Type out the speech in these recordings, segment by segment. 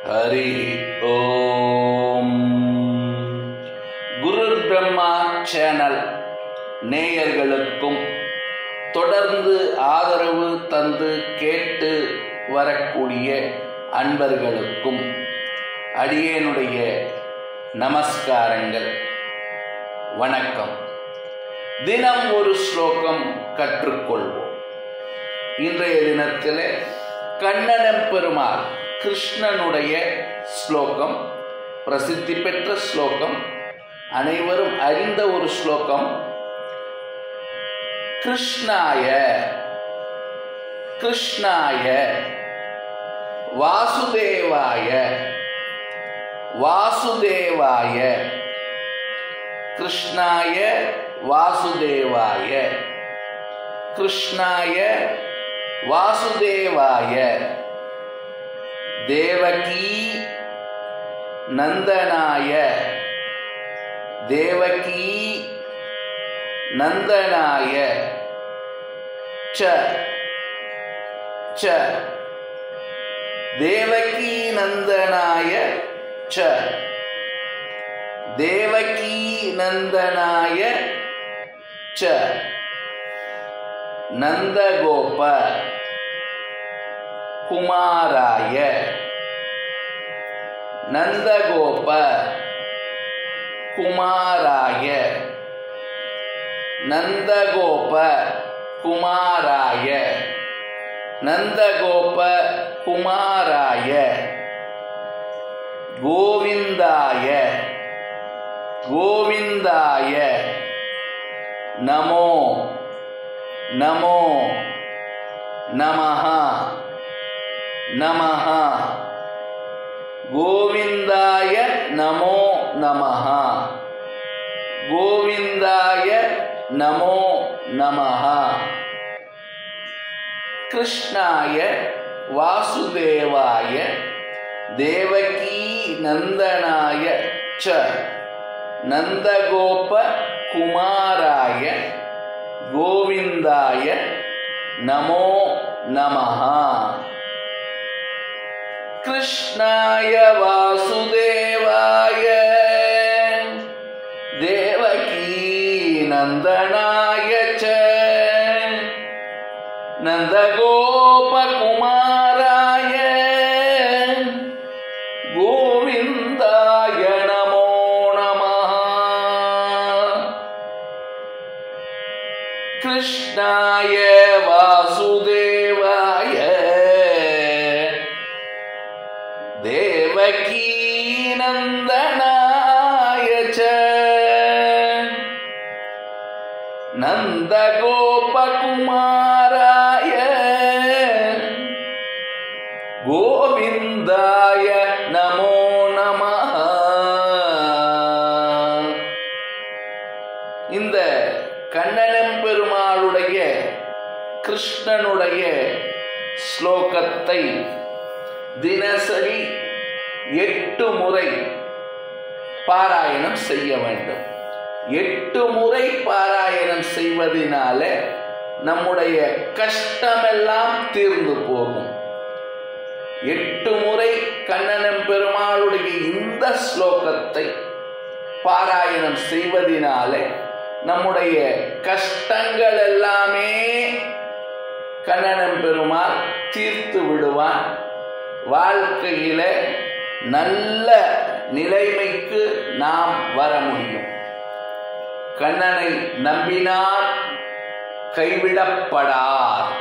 ஹரி ஓம். குரு Brahma channel நேயர்களுக்கும் தொடர்ந்து ஆதரவு தந்து கேட்டு வரக்கூடிய அன்பர்களுக்கும் அடியேனுடைய நமஸ்காரங்கள், வணக்கம். தினம் ஒரு ஸ்லோகம் கற்றுக்கொள்வோம். இன்றைய தினத்திலே கண்ணன் பெருமாள் கிருஷ்ணனுடைய ஸ்லோகம், பிரசித்தி பெற்ற ஸ்லோகம், அனைவரும் அறிந்த ஒரு ஸ்லோகம். கிருஷ்ணாய கிருஷ்ணாய வாசுதேவாய வாசுதேவாய கிருஷ்ணாய வாசுதேவாய கிருஷ்ணாய வாசுதேவாய தேவகி நந்தனாய தேவகி நந்தனாய ச ச தேவகி நந்தனாய ச தேவகி நந்தனாய ச நந்தகோப குமாராய நந்தகோப குமாராய நந்தகோப குமாராய நந்தகோப குமாராய கோவிந்தாய கோவிந்தாய நமோ நமோ நமஹ நமஹ கோவிந்தாய நமோ நமஹ கோவிந்தாய நமோ நமஹ கிருஷ்ணாய வாசுதேவாய தேவகி நந்தனாய ச நந்தகோப குமாராய கோவிந்தாய நமோ நமஹ. கிருஷ்ணாய வாசுதேவாய தேவகி நந்தனாய ச நந்தகோப குமாராய கோவிந்தாய நமோ நமஹ. கிருஷ்ணாய வாசுதேவாய தேவகி நந்தனாய ச நந்தகோப குமாராய கோவிந்தாய நமோ நமஹ. இந்த கண்ணன் பெருமாளுடைய கிருஷ்ணனுடைய ஸ்லோகத்தை தினசரி 8 முறை பாராயணம் செய்ய வேண்டும். 8 முறை பாராயணம் செய்வதனால நம்முடைய கஷ்டமெல்லாம் தீர்ந்து போகும். 8 முறை கண்ணன் பெருமாளுடைய இந்த ஸ்லோகத்தை பாராயணம் செய்வதனால நம்முடைய கஷ்டங்கள் எல்லாமே கண்ணன் பெருமாள் தீர்த்து விடுவான். வாழ்க்கையில நல்ல நிலைமைக்கு நாம் வர முடியும். கண்ணனை நம்பினார் கைவிடப்படார்.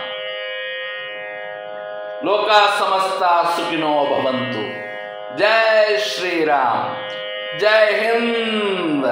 லோகா சமஸ்தா சுகினோ பவந்து. ஜெய் ஸ்ரீராம். ஜெய் ஹிந்த்.